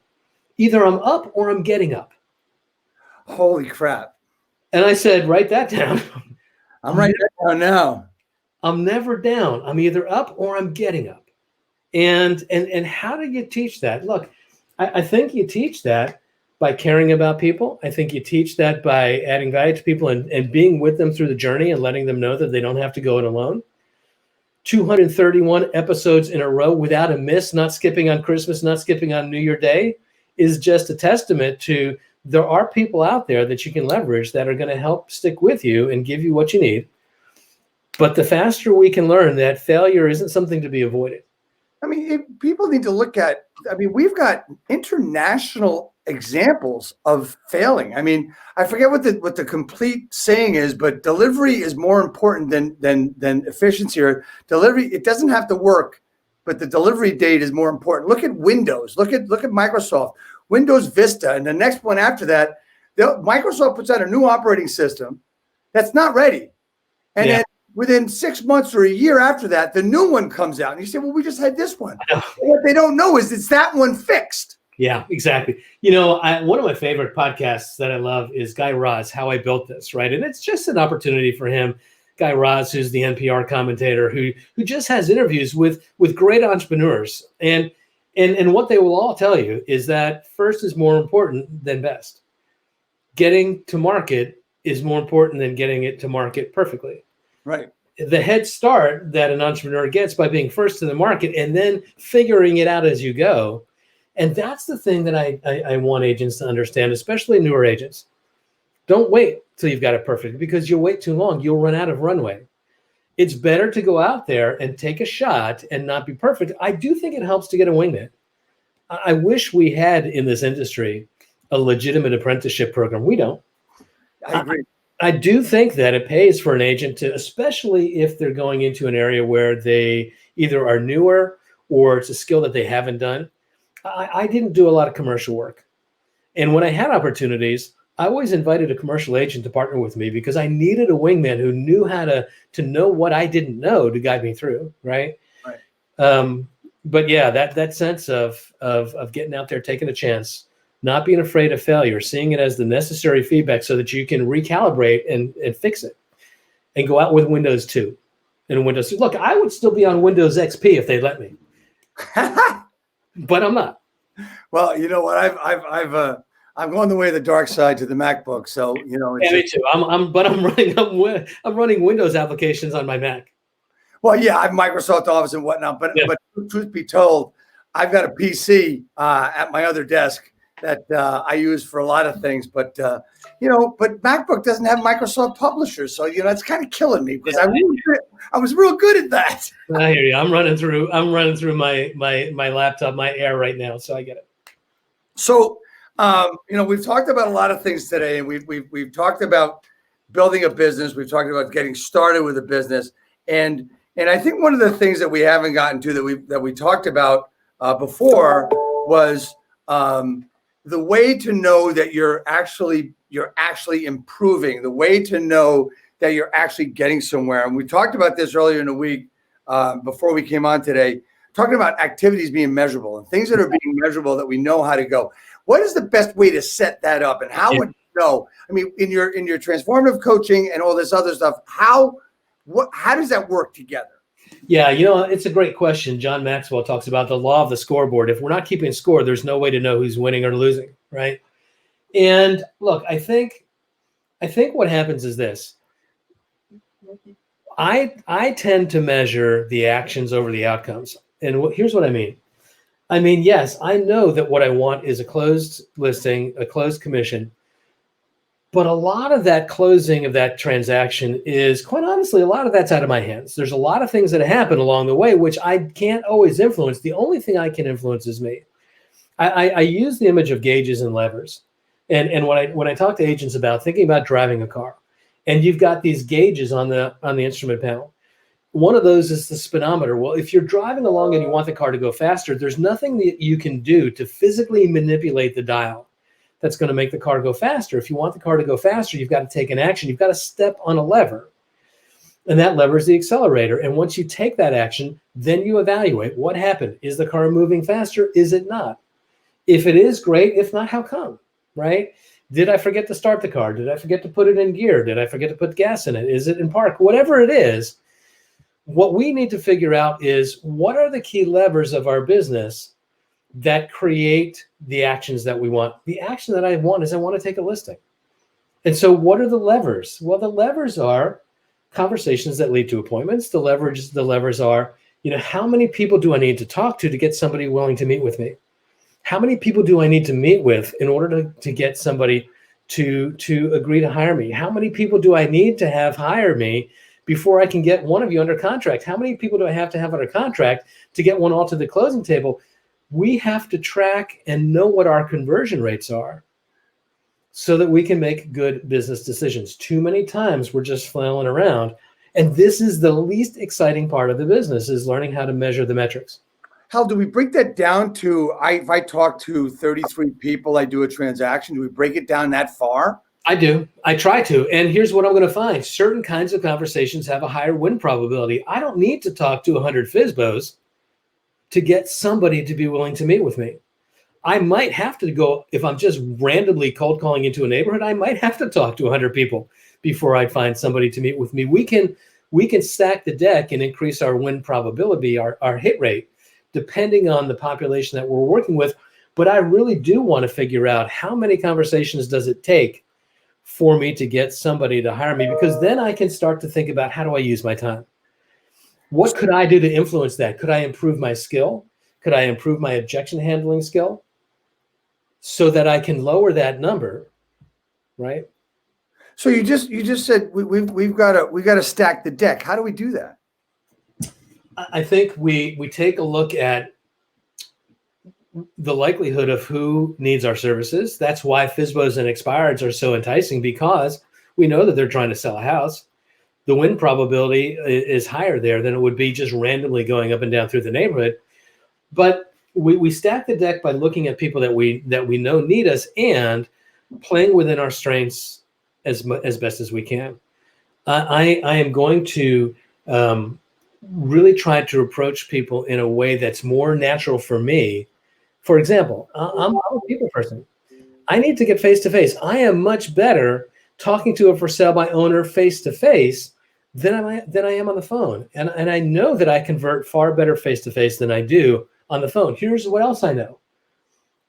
Either I'm up or I'm getting up. Holy crap. And I said, write that down. I'm writing that down now. I'm never down. I'm either up or I'm getting up. And how do you teach that? Look, I think you teach that by caring about people. I think you teach that by adding value to people and being with them through the journey and letting them know that they don't have to go it alone. 231 episodes in a row without a miss, not skipping on Christmas, not skipping on New Year Day, is just a testament to there are people out there that you can leverage that are going to help stick with you and give you what you need. But the faster we can learn that failure isn't something to be avoided. I mean, people need to look at, we've got international examples of failing. I mean, I forget what the complete saying is, but delivery is more important than efficiency, or delivery. It doesn't have to work, but the delivery date is more important. Look at Windows. Look at Microsoft. Windows Vista, and the next one after that, Microsoft puts out a new operating system that's not ready. And then within 6 months or a year after that, the new one comes out. And you say, well, we just had this one. What they don't know is it's that one fixed. Yeah, exactly. One of my favorite podcasts that I love is Guy Raz, How I Built This, right? And it's just an opportunity for him. Guy Raz, who's the NPR commentator, who just has interviews with great entrepreneurs. And what they will all tell you is that first is more important than best. Getting to market is more important than getting it to market perfectly. Right. The head start that an entrepreneur gets by being first to the market and then figuring it out as you go. And that's the thing that I want agents to understand, especially newer agents. Don't wait till you've got it perfect, because you'll wait too long. You'll run out of runway. It's better to go out there and take a shot and not be perfect. I do think it helps to get a wingman. I wish we had in this industry a legitimate apprenticeship program. We don't. I agree. I do think that it pays for an agent to, especially if they're going into an area where they either are newer or it's a skill that they haven't done. I didn't do a lot of commercial work. And when I had opportunities, I always invited a commercial agent to partner with me because I needed a wingman who knew how to know what I didn't know to guide me through, right? But yeah, that sense of getting out there, taking a chance, not being afraid of failure, seeing it as the necessary feedback so that you can recalibrate and fix it, and go out with Windows 2 and Windows 2. Look, I would still be on Windows XP if they let me, but I'm not. Well, you know what? I'm going the way of the dark side to the MacBook. So, it's yeah, me too. I'm running Windows applications on my Mac. Well, yeah, I have Microsoft Office and whatnot, but truth be told, I've got a PC at my other desk that I use for a lot of things. But but MacBook doesn't have Microsoft publishers, so it's kind of killing me because I was real good at that. I hear you. I'm running through my laptop, my Air right now, so I get it. So. We've talked about a lot of things today, and we've talked about building a business. We've talked about getting started with a business, and I think one of the things that we haven't gotten to that we talked about before was the way to know that you're actually improving, the way to know that you're actually getting somewhere. And we talked about this earlier in the week before we came on today, talking about activities being measurable and things that are being measurable that we know how to go. What is the best way to set that up, and how would you know? I mean, in your transformative coaching and all this other stuff, how does that work together? Yeah, it's a great question. John Maxwell talks about the law of the scoreboard. If we're not keeping score, there's no way to know who's winning or losing, right? And look, I think I think what happens is this. I tend to measure the actions over the outcomes. And here's what I mean. I mean, yes, I know that what I want is a closed listing, a closed commission. But a lot of that closing of that transaction is, quite honestly, a lot of that's out of my hands. There's a lot of things that happen along the way, which I can't always influence. The only thing I can influence is me. I use the image of gauges and levers. And when I talk to agents about thinking about driving a car, and you've got these gauges on the instrument panel, one of those is the speedometer. Well, if you're driving along and you want the car to go faster, there's nothing that you can do to physically manipulate the dial that's going to make the car go faster. If you want the car to go faster, you've got to take an action. You've got to step on a lever. And that lever is the accelerator. And once you take that action, then you evaluate what happened. Is the car moving faster? Is it not? If it is, great. If not, how come? Right? Did I forget to start the car? Did I forget to put it in gear? Did I forget to put gas in it? Is it in park? Whatever it is, what we need to figure out is what are the key levers of our business that create the actions that we want. The action that I want is I want to take a listing. And so what are the levers? Well, the levers are conversations that lead to appointments. The levers are, how many people do I need to talk to get somebody willing to meet with me? How many people do I need to meet with in order to get somebody to agree to hire me? How many people do I need to have hire me before I can get one of you under contract? How many people do I have to have under contract to get one all to the closing table? We have to track and know what our conversion rates are so that we can make good business decisions. Too many times we're just flailing around. And this is the least exciting part of the business, is learning how to measure the metrics. Hal, do we break that down to, if I talk to 33 people, I do a transaction, do we break it down that far? I do. I try to. And here's what I'm going to find. Certain kinds of conversations have a higher win probability. I don't need to talk to 100 FSBOs to get somebody to be willing to meet with me. I might have to go, if I'm just randomly cold calling into a neighborhood, I might have to talk to 100 people before I find somebody to meet with me. We can stack the deck and increase our win probability, our hit rate, depending on the population that we're working with. But I really do want to figure out how many conversations does it take for me to get somebody to hire me, because then I can start to think about, how do I use my time? What could I do to influence that? Could I improve my skill? Could I improve my objection handling skill so that I can lower that number, right? So you just said we've got to stack the deck. How do we do that? I think we take a look at the likelihood of who needs our services. That's why FSBOs and expireds are so enticing, because we know that they're trying to sell a house. The win probability is higher there than it would be just randomly going up and down through the neighborhood. But we stack the deck by looking at people that we know need us and playing within our strengths as best as we can. I am going to really try to approach people in a way that's more natural for me. For example, I'm a people person. I need to get face-to-face. I am much better talking to a for sale by owner face-to-face than I am on the phone. And I know that I convert far better face-to-face than I do on the phone. Here's what else I know.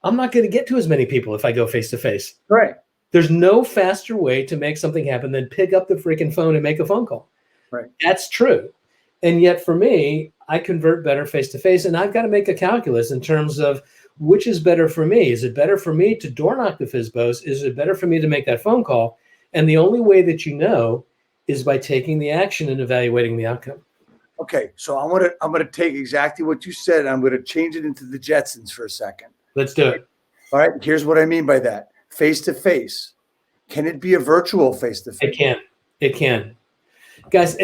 I'm not going to get to as many people if I go face-to-face. Right. There's no faster way to make something happen than pick up the freaking phone and make a phone call. Right. That's true. And yet for me, I convert better face-to-face, and I've got to make a calculus in terms of which is better for me. Is it better for me to door knock the FSBOs? Is it better for me to make that phone call? And the only way that you know is by taking the action and evaluating the outcome. Okay, so I'm gonna take exactly what you said, and I'm gonna change it into the Jetsons for a second. Let's do it. All right, here's what I mean by that. Face-to-face. Can it be a virtual face-to-face? It can. Guys,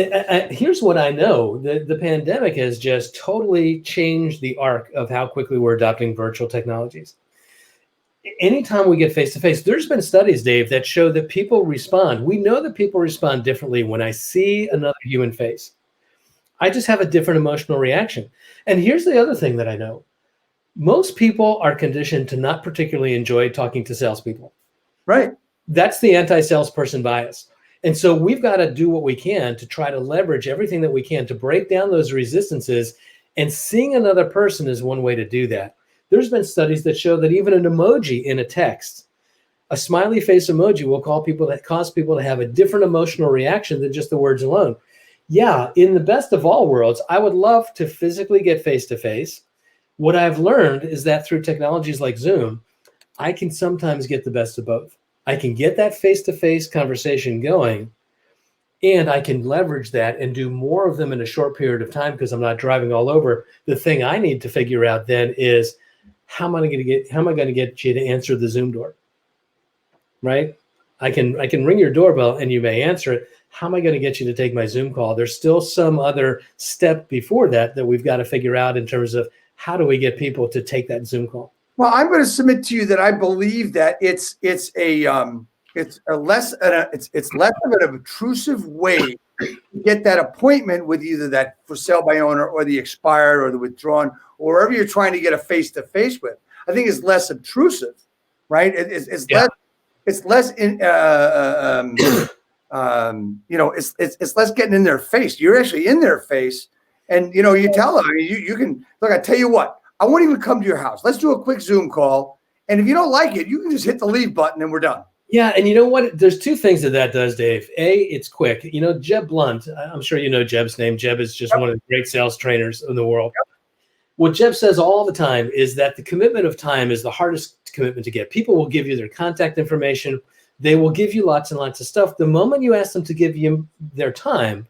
here's what I know. The pandemic has just totally changed the arc of how quickly we're adopting virtual technologies. Anytime we get face-to-face, there's been studies, Dave, that show that people respond. We know that people respond differently when I see another human face. I just have a different emotional reaction. And here's the other thing that I know. Most people are conditioned to not particularly enjoy talking to salespeople. Right. That's the anti-salesperson bias. And so we've got to do what we can to try to leverage everything that we can to break down those resistances. And seeing another person is one way to do that. There's been studies that show that even an emoji in a text A smiley face emoji will cause people to have a different emotional reaction than just the words alone. Yeah, in the best of all worlds, I would love to physically get face-to-face. What I've learned is that through technologies like Zoom, I can sometimes get the best of both. I can get that face-to-face conversation going, and I can leverage that and do more of them in a short period of time because I'm not driving all over. The thing I need to figure out then is how am I going to get you to answer the Zoom door? Right? I can ring your doorbell and you may answer it. How am I going to get you to take my Zoom call? There's still some other step before that we've got to figure out in terms of how do we get people to take that Zoom call? Well, I'm going to submit to you that I believe that it's less of an obtrusive way to get that appointment with either that for sale by owner or the expired or the withdrawn or wherever you're trying to get a face-to-face with. I think it's less obtrusive, right? It's less it's less getting in their face. You're actually in their face, and you tell them. I mean, you can look. I tell you what, I won't even come to your house. Let's do a quick Zoom call, and if you don't like it, you can just hit the leave button, and we're done. Yeah, and you know what? There's two things that does, Dave. A, it's quick. Jeb Blunt. I'm sure you know Jeb's name. Jeb is just one of the great sales trainers in the world. Yep. What Jeb says all the time is that the commitment of time is the hardest commitment to get. People will give you their contact information. They will give you lots and lots of stuff. The moment you ask them to give you their time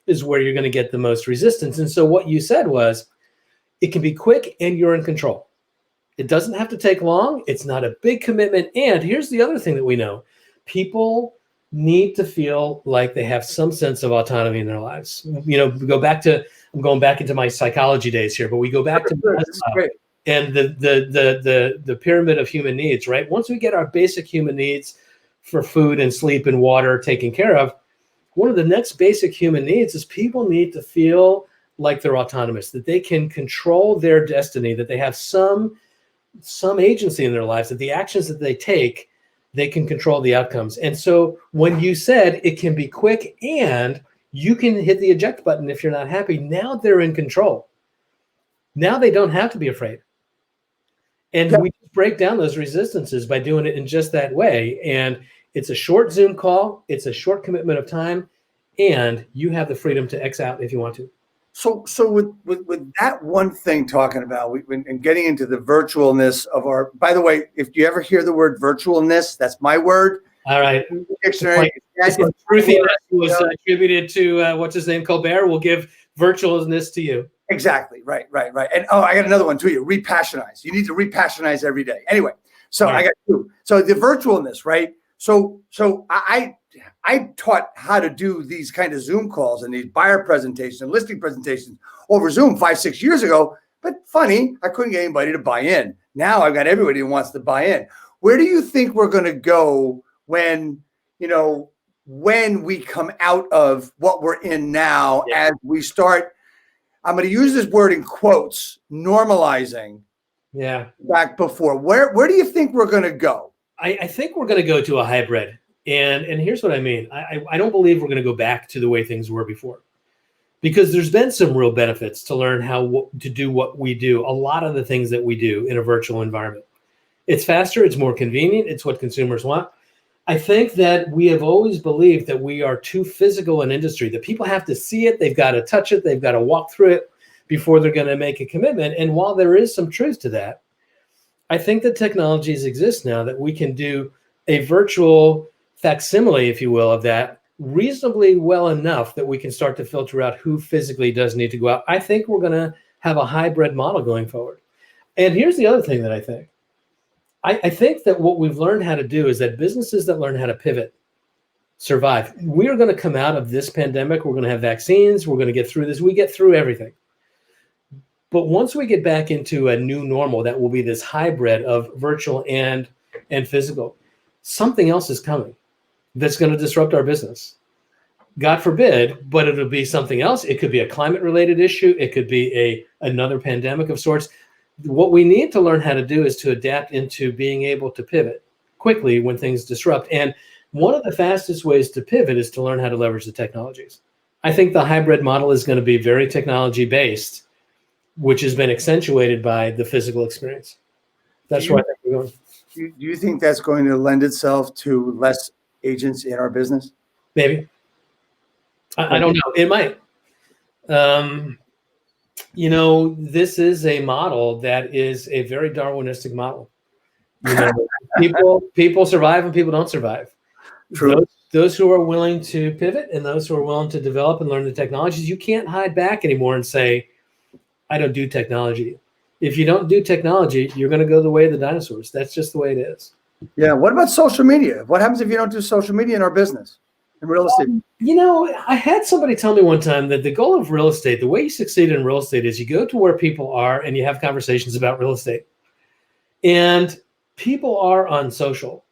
is where you're going to get the most resistance. And so what you said was, it can be quick and you're in control. It doesn't have to take long. It's not a big commitment. And here's the other thing that we know. People need to feel like they have some sense of autonomy in their lives. We go back to, I'm going back into my psychology days here, but we go back to and the pyramid of human needs, right? Once we get our basic human needs for food and sleep and water taken care of, one of the next basic human needs is people need to feel like they're autonomous, that they can control their destiny, that they have some agency in their lives, that the actions that they take, they can control the outcomes. And so when you said it can be quick and you can hit the eject button if you're not happy, now they're in control. Now they don't have to be afraid. And we break down those resistances by doing it in just that way. And it's a short Zoom call. It's a short commitment of time. And you have the freedom to X out if you want to. So with that one thing talking about, and getting into the virtualness of our, by the way, if you ever hear the word virtualness, that's my word. All right. Dictionary. Truthiness was attributed to, what's his name, Colbert. We'll give virtualness to you. Exactly. Right. And I got another one too. You repassionize. You need to repassionize every day. Anyway, so I got two. So the virtualness, right? So I taught how to do these kind of Zoom calls and these buyer presentations and listing presentations over Zoom 5-6 years ago. But funny, I couldn't get anybody to buy in. Now I've got everybody who wants to buy in. Where do you think we're going to go when we come out of what we're in now as we start? I'm going to use this word in quotes, normalizing. Yeah. Back before. Where do you think we're going to go? I think we're going to go to a hybrid. And here's what I mean. I don't believe we're going to go back to the way things were before, because there's been some real benefits to learn how to do what we do. A lot of the things that we do in a virtual environment. It's faster. It's more convenient. It's what consumers want. I think that we have always believed that we are too physical an industry, that people have to see it. They've got to touch it. They've got to walk through it before they're going to make a commitment. And while there is some truth to that, I think that technologies exist now that we can do a virtual facsimile, if you will, of that reasonably well enough that we can start to filter out who physically does need to go out. I think we're going to have a hybrid model going forward. And here's the other thing that I think. I think that what we've learned how to do is that businesses that learn how to pivot survive. We are going to come out of this pandemic. We're going to have vaccines. We're going to get through this. We get through everything. But once we get back into a new normal, that will be this hybrid of virtual and physical, something else is coming that's going to disrupt our business. God forbid, but it'll be something else. It could be a climate-related issue. It could be another pandemic of sorts. What we need to learn how to do is to adapt into being able to pivot quickly when things disrupt. And one of the fastest ways to pivot is to learn how to leverage the technologies. I think the hybrid model is going to be very technology-based, which has been accentuated by the physical experience. That's where I think we're going. Do you think that's going to lend itself to less agents in our business? Maybe. I don't know. It might. This is a model that is a very Darwinistic model. People survive and people don't survive. True. Those who are willing to pivot and those who are willing to develop and learn the technologies, you can't hide back anymore and say, I don't do technology. If you don't do technology, you're going to go the way of the dinosaurs. That's just the way it is. Yeah. What about social media? What happens if you don't do social media in our business, in real estate? I had somebody tell me one time that the goal of real estate, the way you succeed in real estate is you go to where people are and you have conversations about real estate. And people are on social.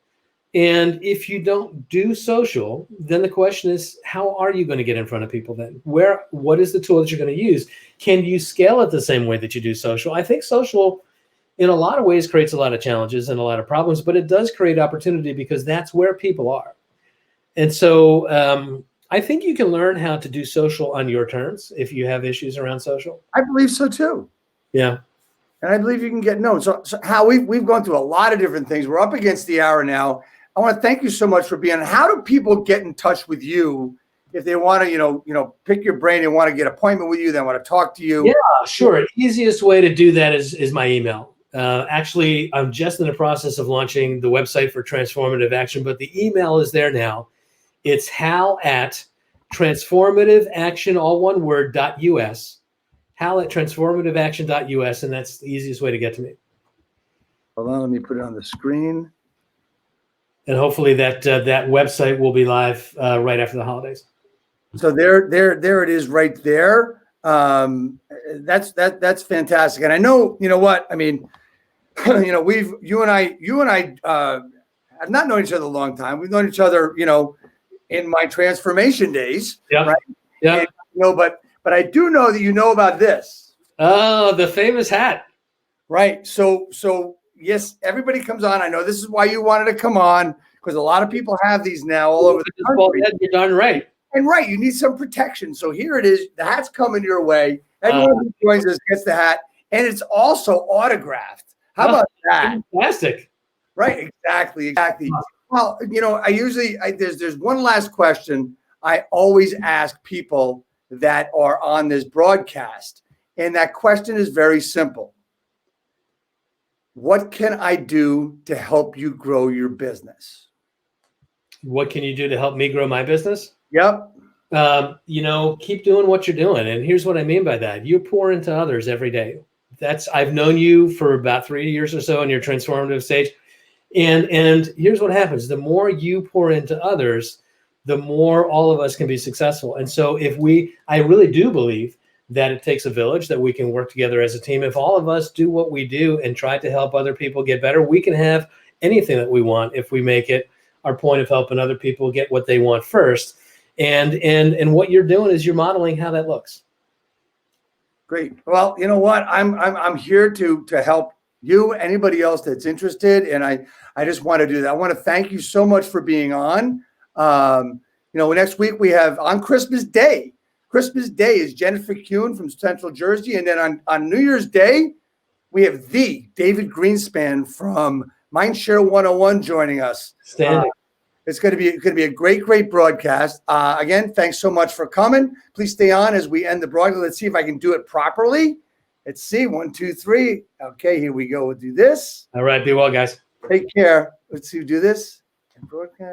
And if you don't do social, then the question is, how are you going to get in front of people then? What is the tool that you're going to use? Can you scale it the same way that you do social? I think social, in a lot of ways, creates a lot of challenges and a lot of problems, but it does create opportunity because that's where people are. And so I think you can learn how to do social on your terms if you have issues around social. I believe so too. Yeah. And I believe you can get known. So Hal, we've gone through a lot of different things. We're up against the hour now. I want to thank you so much for being on. How do people get in touch with you if they want to, pick your brain and want to get an appointment with you, they want to talk to you? Yeah, sure. Easiest way to do that is my email. Actually, I'm just in the process of launching the website for Transformative Action, but the email is there now. It's Hal at transformativeaction, all one word, .us. Hal at transformativeaction.us, and that's the easiest way to get to me. Hold on, let me put it on the screen. And hopefully that website will be live right after the holidays. So there it is right there. That's fantastic. And I know, you know what, I mean, you and I have not known each other a long time. We've known each other, in my transformation days. Yeah. Right. Yeah. And, but I do know that you know about this. Oh, the famous hat. Right. So yes, everybody comes on. I know this is why you wanted to come on, because a lot of people have these now all over the country. You're darn right. And right, you need some protection. So here it is. The hat's coming your way. Everyone who joins us gets the hat, and it's also autographed. How about that? Fantastic. Right. Exactly. Well, there's one last question I always ask people that are on this broadcast, and that question is very simple. What can I do to help you grow your business? What can you do to help me grow my business? Yep. Keep doing what you're doing. And here's what I mean by that. You pour into others every day. I've known you for about 3 years or so in your transformative stage. And here's what happens. The more you pour into others, the more all of us can be successful. And so I really do believe that it takes a village, that we can work together as a team. If all of us do what we do and try to help other people get better, we can have anything that we want if we make it our point of helping other people get what they want first. And what you're doing is you're modeling how that looks. Great. Well, you know what? I'm here to help you, anybody else that's interested. And I just want to do that. I want to thank you so much for being on. Next week we have on Christmas Day. Christmas Day is Jennifer Kuhn from Central Jersey. And then on New Year's Day, we have the David Greenspan from Mindshare 101 joining us. Standing. It's going to be a great broadcast. Again, thanks so much for coming. Please stay on as we end the broadcast. Let's see if I can do it properly. Let's see. 1, 2, 3. Okay, here we go. We'll do this. All right. Be well, guys. Take care. Let's see. Do this and broadcast.